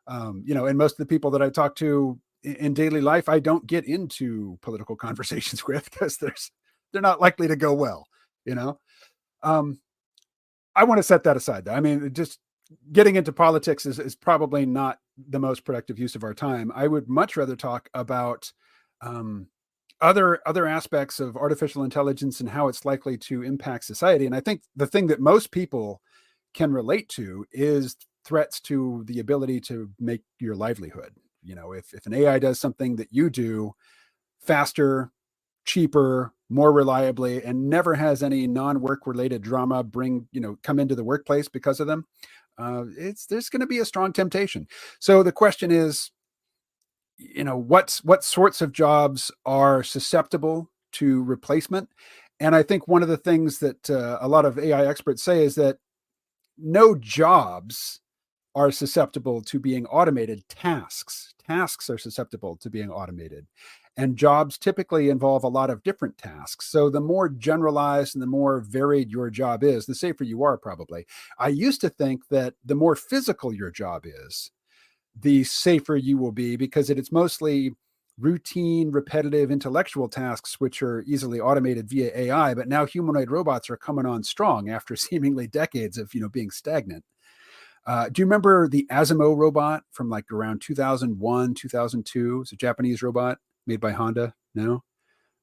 And most of the people that I talk to in daily life, I don't get into political conversations with, because they're not likely to go well. I want to set that aside, though. I mean, just getting into politics is probably not the most productive use of our time. I would much rather talk about other aspects of artificial intelligence and how it's likely to impact society. And I think the thing that most people can relate to is threats to the ability to make your livelihood. If an AI does something that you do faster, cheaper, more reliably, and never has any non-work related drama come into the workplace because of them, there's going to be a strong temptation. So the question is, what sorts of jobs are susceptible to replacement? And I think one of the things that a lot of AI experts say is that no jobs are susceptible to being automated. Tasks are susceptible to being automated. And jobs typically involve a lot of different tasks. So the more generalized and the more varied your job is, the safer you are, probably. I used to think that the more physical your job is, the safer you will be, because it's mostly routine, repetitive, intellectual tasks, which are easily automated via AI. But now humanoid robots are coming on strong after seemingly decades of, being stagnant. Do you remember the Asimo robot from like around 2001, 2002? It's a Japanese robot made by Honda. No?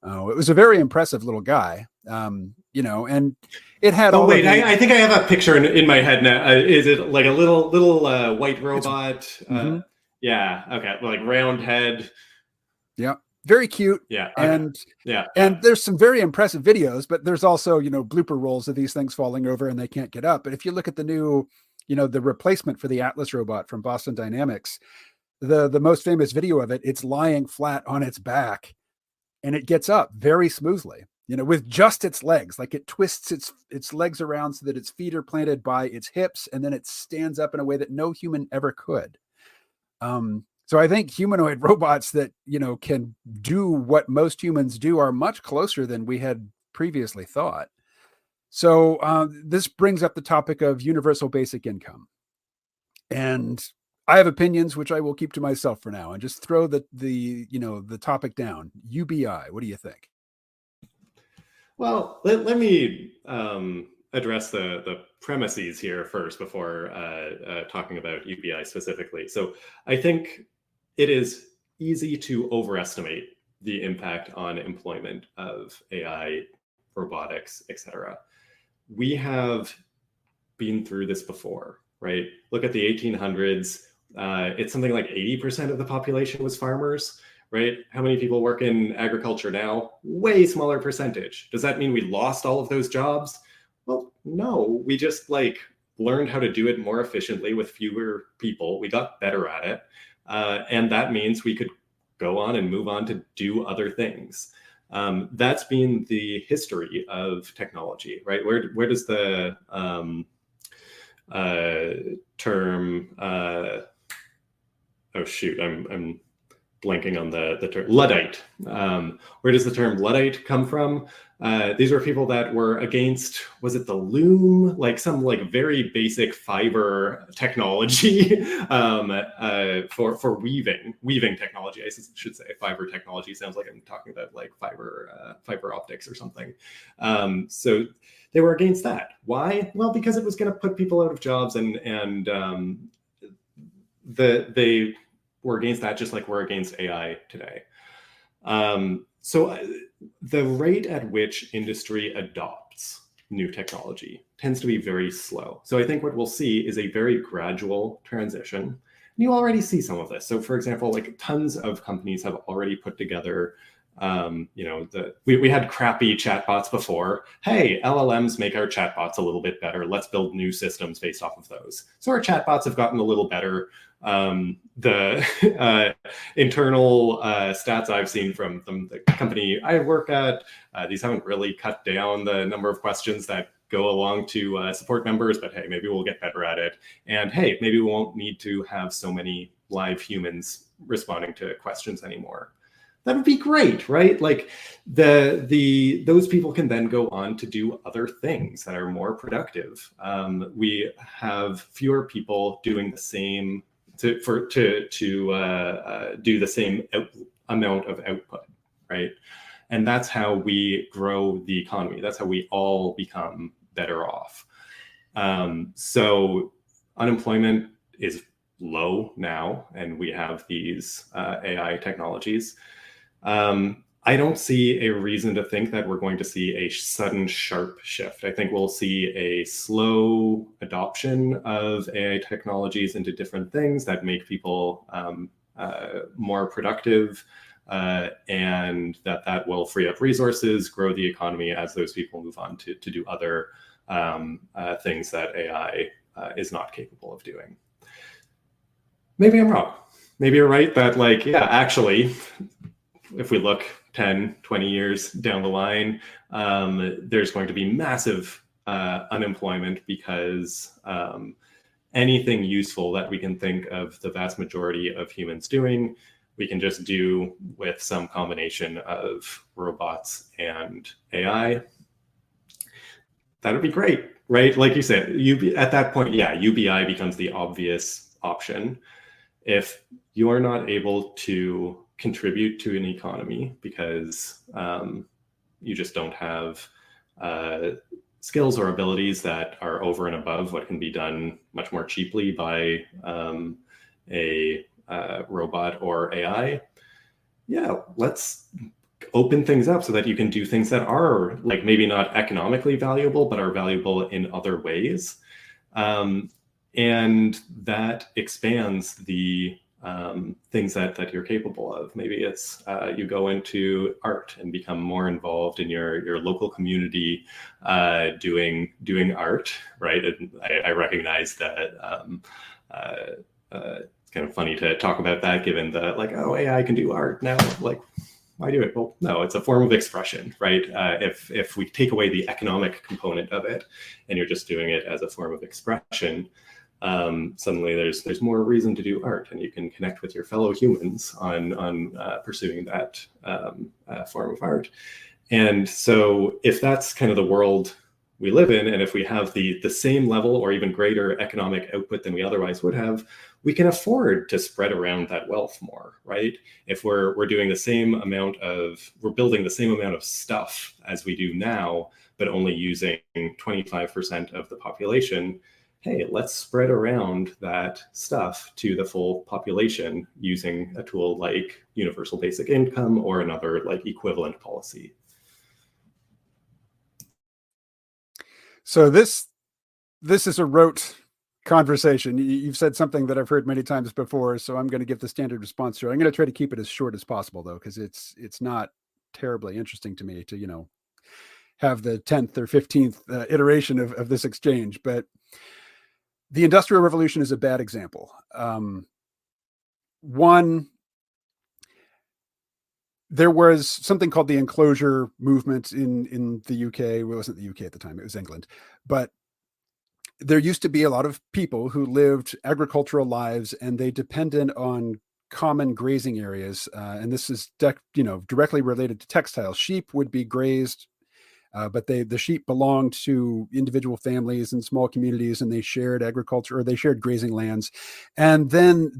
Oh, it was a very impressive little guy, and it had all. Oh wait, I think I have a picture in my head now. Is it like a little white robot? Mm-hmm. Yeah. Okay. Like round head. Yeah. Very cute. Yeah. Okay. And there's some very impressive videos, but there's also blooper rolls of these things falling over and they can't get up. But if you look at the new, the replacement for the Atlas robot from Boston Dynamics, the most famous video of it, it's lying flat on its back. And it gets up very smoothly, with just its legs. Like it twists its legs around so that its feet are planted by its hips, and then it stands up in a way that no human ever could. So I think humanoid robots that, can do what most humans do are much closer than we had previously thought. So this brings up the topic of universal basic income. And I have opinions, which I will keep to myself for now, and just throw the topic down. UBI, what do you think? Well, let me address the premises here first before talking about UBI specifically. So I think it is easy to overestimate the impact on employment of AI, robotics, etc. We have been through this before, right? Look at the 1800s. It's something like 80% of the population was farmers, right? How many people work in agriculture now? Way smaller percentage. Does that mean we lost all of those jobs? Well, no, we just learned how to do it more efficiently with fewer people. We got better at it. And that means we could go on and move on to do other things. That's been the history of technology, right? Where does the term, oh shoot, I'm blanking on the term, Luddite. Where does the term Luddite come from? These were people that were against, was it the loom? Some very basic fiber technology for weaving technology. I should say fiber technology. Sounds like I'm talking about fiber optics or something. So they were against that. Why? Well, because it was going to put people out of jobs, and they were against that, just like we're against AI today. So the rate at which industry adopts new technology tends to be very slow. So I think what we'll see is a very gradual transition. And you already see some of this. So for example, tons of companies have already put together, we had crappy chatbots before. Hey, LLMs make our chatbots a little bit better. Let's build new systems based off of those. So our chatbots have gotten a little better. The internal stats I've seen from the company I work at, these haven't really cut down the number of questions that go along to support members, but hey, maybe we'll get better at it. And hey, maybe we won't need to have so many live humans responding to questions anymore. That would be great, right? Like those people can then go on to do other things that are more productive. We have fewer people doing the same to do the same amount of output, right? And that's how we grow the economy. That's how we all become better off. So unemployment is low now, and we have these AI technologies. I don't see a reason to think that we're going to see a sudden sharp shift. I think we'll see a slow adoption of AI technologies into different things that make people more productive, and that will free up resources, grow the economy as those people move on to do other things that AI is not capable of doing. Maybe I'm wrong. Maybe you're right that, like, yeah, actually, if we look 10, 20 years down the line, there's going to be massive unemployment because anything useful that we can think of the vast majority of humans doing, we can just do with some combination of robots and AI. That would be great, right? Like you said, at that point, yeah, UBI becomes the obvious option. If you are not able to contribute to an economy because you just don't have skills or abilities that are over and above what can be done much more cheaply by a robot or AI, yeah, let's open things up so that you can do things that are, like, maybe not economically valuable, but are valuable in other ways. And that expands the things that you're capable of. Maybe it's you go into art and become more involved in your local community doing art, right? And I recognize that it's kind of funny to talk about that, given the, like, oh, AI can do art now, like, why do it? Well, no, it's a form of expression, right? If we take away the economic component of it and you're just doing it as a form of expression, suddenly there's more reason to do art, and you can connect with your fellow humans on pursuing that form of art. And so if that's kind of the world we live in, and if we have the same level or even greater economic output than we otherwise would have, we can afford to spread around that wealth more, right? If we're doing the same amount we're building the same amount of stuff as we do now, but only using 25% of the population, hey, let's spread around that stuff to the full population using a tool like universal basic income or another, like, equivalent policy. So this is a rote conversation. You've said something that I've heard many times before, so I'm going to give the standard response to it. I'm going to try to keep it as short as possible, though, because it's not terribly interesting to me to, have the 10th or 15th iteration of this exchange. But the Industrial Revolution is a bad example. One, there was something called the enclosure movement in the UK. Well, it wasn't the UK at the time, it was England. But there used to be a lot of people who lived agricultural lives, and they depended on common grazing areas. And this is directly related to textiles. Sheep would be grazed, but the sheep belonged to individual families and small communities, and they shared agriculture, or they shared grazing lands. And then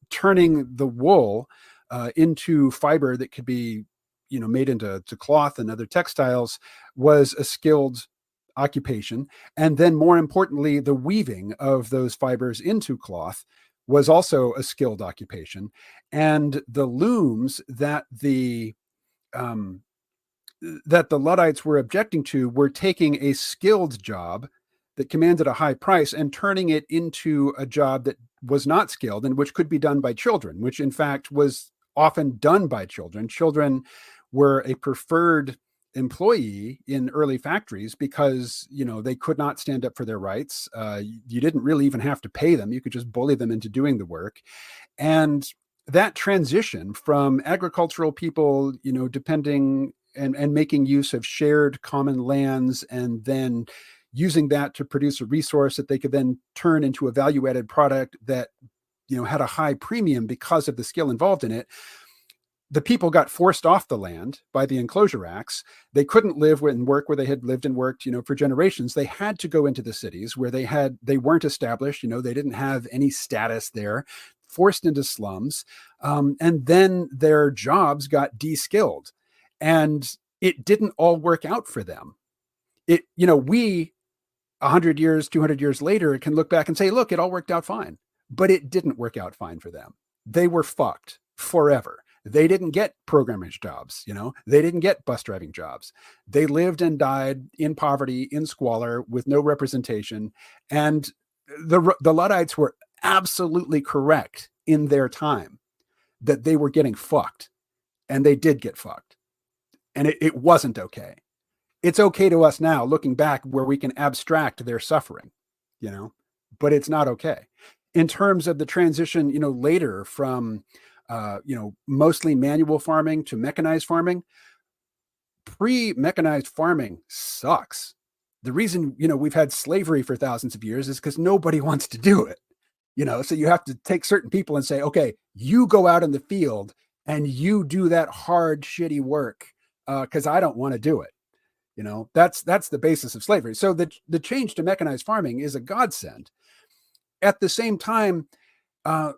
turning the wool into fiber that could be, made into cloth and other textiles was a skilled occupation. And then, more importantly, the weaving of those fibers into cloth was also a skilled occupation. And the looms that the Luddites were objecting to were taking a skilled job that commanded a high price and turning it into a job that was not skilled and which could be done by children, which in fact was often done by children. Children were a preferred employee in early factories because, they could not stand up for their rights. You didn't really even have to pay them. You could just bully them into doing the work. And that transition from agricultural people, depending and making use of shared common lands, and then using that to produce a resource that they could then turn into a value-added product that, had a high premium because of the skill involved in it. The people got forced off the land by the enclosure acts. They couldn't live and work where they had lived and worked, for generations. They had to go into the cities where they weren't established. They didn't have any status there, forced into slums. And then their jobs got de-skilled, and it didn't all work out for them. We 100 years, 200 years later, can look back and say, look, it all worked out fine, but it didn't work out fine for them. They were fucked forever. They didn't get programming jobs, they didn't get bus driving jobs. They lived and died in poverty, in squalor, with no representation. And the Luddites were absolutely correct in their time that they were getting fucked, and they did get fucked. And it wasn't okay. It's okay to us now, looking back, where we can abstract their suffering, but it's not okay. In terms of the transition, later from mostly manual farming to mechanized farming. Pre-mechanized farming sucks. The reason, we've had slavery for thousands of years is because nobody wants to do it. So you have to take certain people and say, okay, you go out in the field and you do that hard, shitty work because I don't want to do it. That's the basis of slavery. So the change to mechanized farming is a godsend. At the same time, literally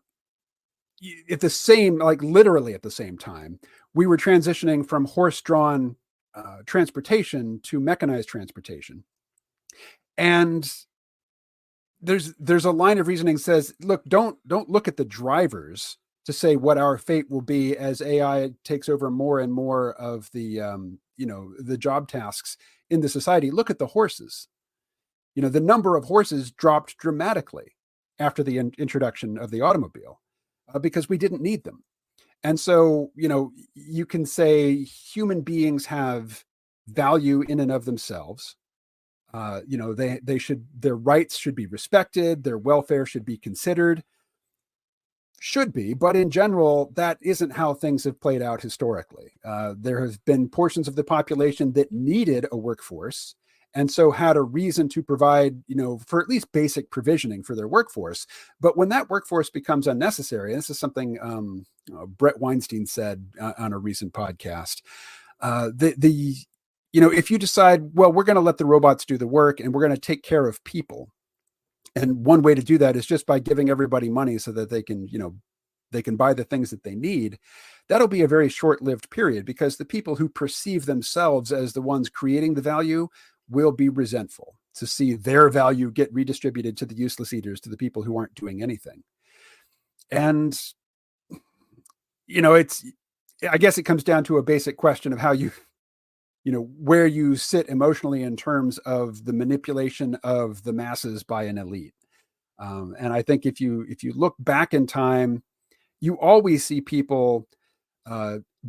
at the same time, we were transitioning from horse-drawn transportation to mechanized transportation. And there's a line of reasoning that says, look, don't look at the drivers to say what our fate will be as AI takes over more and more of the the job tasks in the society. Look at the horses. The number of horses dropped dramatically after the introduction of the automobile. Because we didn't need them. And so, you can say human beings have value in and of themselves. Their rights should be respected. Their welfare should be considered. Should be. But in general, that isn't how things have played out historically. There have been portions of the population that needed a workforce, and so had a reason to provide, for at least basic provisioning for their workforce. But when that workforce becomes unnecessary, and this is something Brett Weinstein said on a recent podcast, if you decide, well, we're going to let the robots do the work and we're going to take care of people. And one way to do that is just by giving everybody money so that they can buy the things that they need. That'll be a very short-lived period, because the people who perceive themselves as the ones creating the value will be resentful to see their value get redistributed to the useless eaters, to the people who aren't doing anything. And, I guess it comes down to a basic question of how where you sit emotionally in terms of the manipulation of the masses by an elite. And I think if you look back in time, you always see people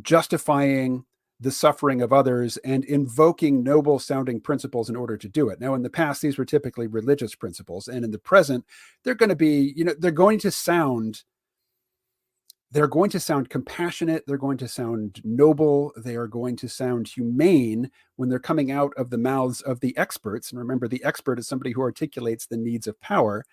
justifying the suffering of others and invoking noble sounding principles in order to do it. Now, in the past, these were typically religious principles. And in the present, they're going to be, they're going to sound compassionate. They're going to sound noble. They are going to sound humane when they're coming out of the mouths of the experts. And remember, the expert is somebody who articulates the needs of power.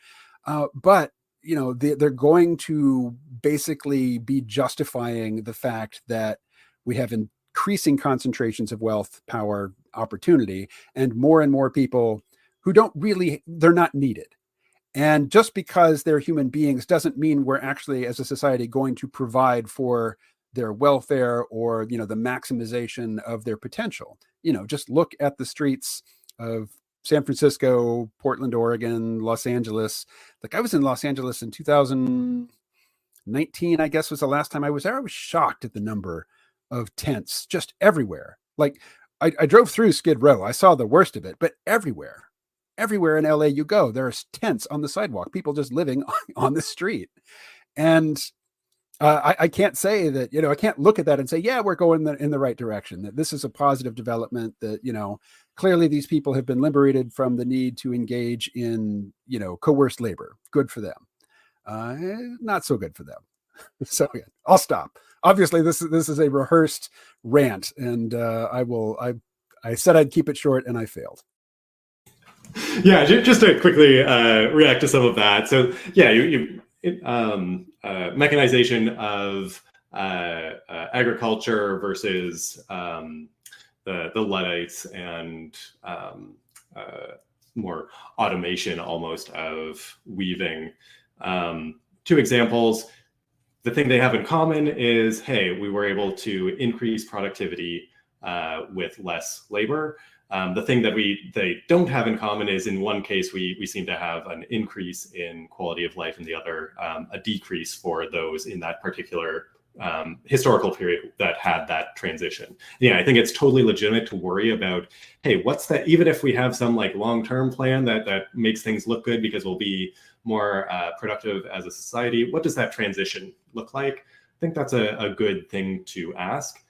But they're going to basically be justifying the fact that we have increasing concentrations of wealth, power, opportunity, and more people who they're not needed. And just because they're human beings doesn't mean we're actually, as a society, going to provide for their welfare or, the maximization of their potential. Just look at the streets of San Francisco, Portland, Oregon, Los Angeles. Like, I was in Los Angeles in 2019, I guess was the last time I was there. I was shocked at the number of tents just everywhere. Like, I drove through Skid Row. I saw the worst of it, but everywhere in LA you go, there's tents on the sidewalk, people just living on the street. And I can't say that, I can't look at that and say, yeah, we're going in the right direction, that this is a positive development, that, clearly these people have been liberated from the need to engage in, coerced labor. Good for them. Not so good for them. So yeah, I'll stop. obviously this is a rehearsed rant, and I said I'd keep it short, and I failed. Yeah, just to quickly react to some of that. So yeah, mechanization of agriculture versus the Luddites, and more automation almost of weaving. Two examples. The thing they have in common is, hey, we were able to increase productivity with less labor. The thing that they don't have in common is, in one case, we seem to have an increase in quality of life, and the other a decrease for those in that particular historical period that had that transition. Yeah, I think it's totally legitimate to worry about, hey, what's that? Even if we have some like long-term plan that makes things look good because we'll be more productive as a society, what does that transition look like? I think that's a good thing to ask.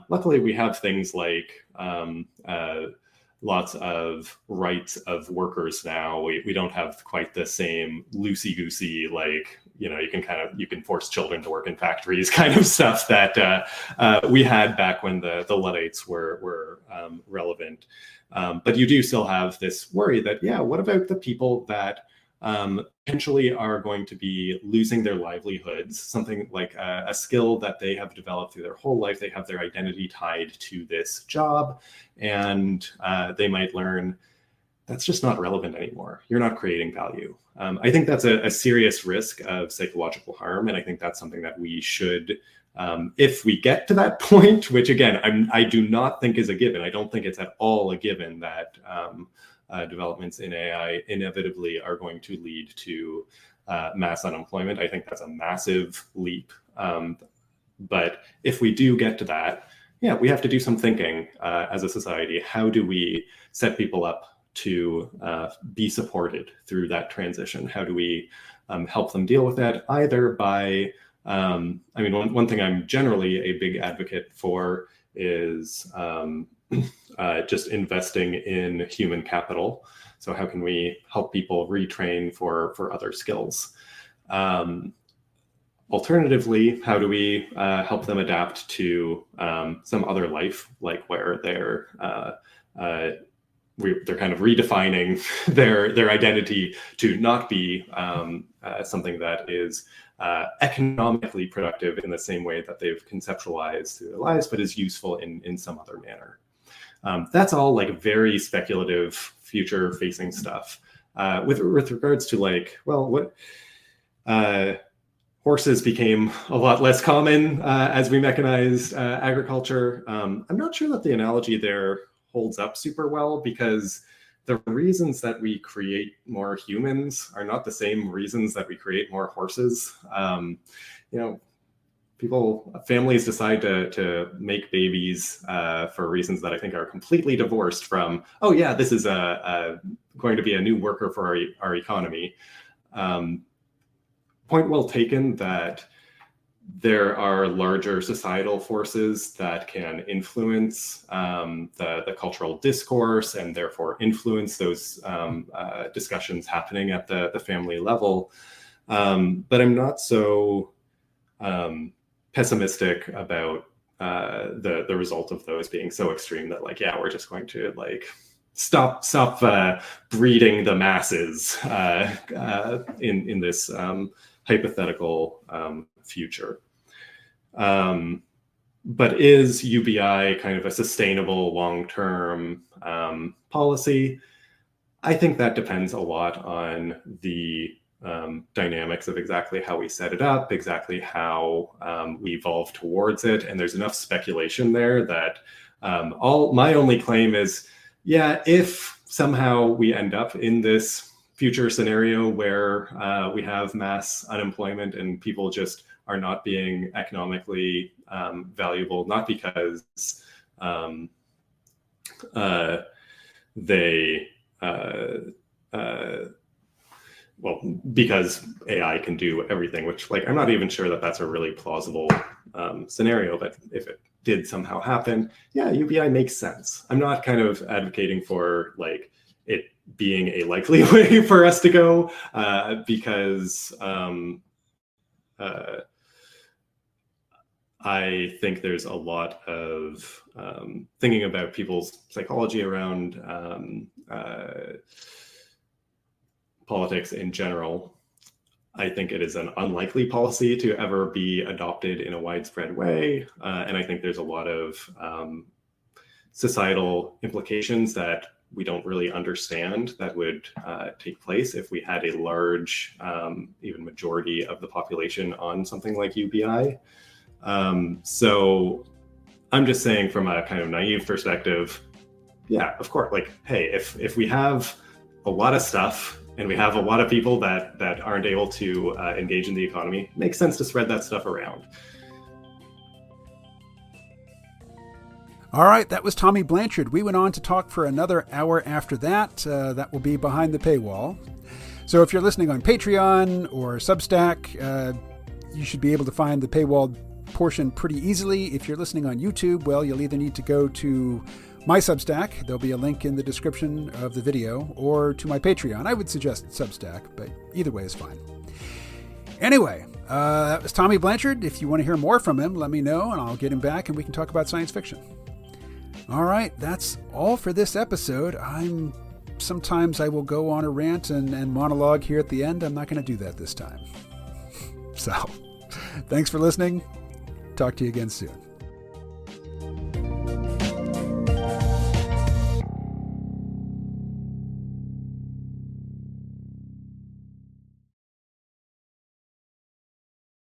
Luckily, we have things like lots of rights of workers now. We don't have quite the same loosey-goosey, like, you can force children to work in factories kind of stuff that we had back when the Luddites were relevant. But you do still have this worry that, yeah, what about the people that potentially are going to be losing their livelihoods, something like a skill that they have developed through their whole life. They have their identity tied to this job, and they might learn that's just not relevant anymore. You're not creating value. I think that's a serious risk of psychological harm, and I think that's something that we should, if we get to that point, which again, I do not think is a given. I don't think it's at all a given that developments in AI inevitably are going to lead to mass unemployment. I think that's a massive leap. But if we do get to that, yeah, we have to do some thinking as a society. How do we set people up to be supported through that transition? How do we help them deal with that? Either by, one thing I'm generally a big advocate for is just investing in human capital. So how can we help people retrain for other skills? Alternatively, how do we help them adapt to some other life, like where they're kind of redefining their identity to not be something that is economically productive in the same way that they've conceptualized through their lives, but is useful in some other manner. That's all like very speculative, future-facing stuff. With regards to like, well, what horses became a lot less common as we mechanized agriculture. I'm not sure that the analogy there holds up super well, because the reasons that we create more humans are not the same reasons that we create more horses. Families decide to make babies for reasons that I think are completely divorced from, oh yeah, this is going to be a new worker for our economy. Point well taken that there are larger societal forces that can influence the cultural discourse, and therefore influence those discussions happening at the family level. But I'm not so pessimistic about the result of those being so extreme that, like, yeah, we're just going to like stop breeding the masses in this hypothetical future. But is UBI kind of a sustainable long-term policy? I think that depends a lot on the dynamics of exactly how we set it up, exactly how we evolve towards it. And there's enough speculation there that my only claim is, yeah, if somehow we end up in this future scenario where we have mass unemployment and people just are not being economically valuable, not because because AI can do everything, which, like, I'm not even sure that that's a really plausible scenario, but if it did somehow happen, yeah, UBI makes sense. I'm not kind of advocating for like it being a likely way for us to go because I think there's a lot of thinking about people's psychology around politics in general. I think it is an unlikely policy to ever be adopted in a widespread way. And I think there's a lot of societal implications that we don't really understand that would take place if we had a large, even majority of the population on something like UBI. So I'm just saying from a kind of naive perspective, yeah, of course, like, hey, if we have a lot of stuff and we have a lot of people that aren't able to engage in the economy, it makes sense to spread that stuff around. All right, that was Tommy Blanchard. We went on to talk for another hour after that. That will be behind the paywall. So if you're listening on Patreon or Substack, you should be able to find the paywall portion pretty easily. If you're listening on YouTube, well, you'll either need to go to my Substack. There'll be a link in the description of the video, or to my Patreon. I would suggest Substack, but either way is fine. Anyway, that was Tommy Blanchard. If you want to hear more from him, let me know and I'll get him back and we can talk about science fiction. All right, that's all for this episode. Sometimes I will go on a rant and monologue here at the end. I'm not going to do that this time. So, thanks for listening. Talk to you again soon.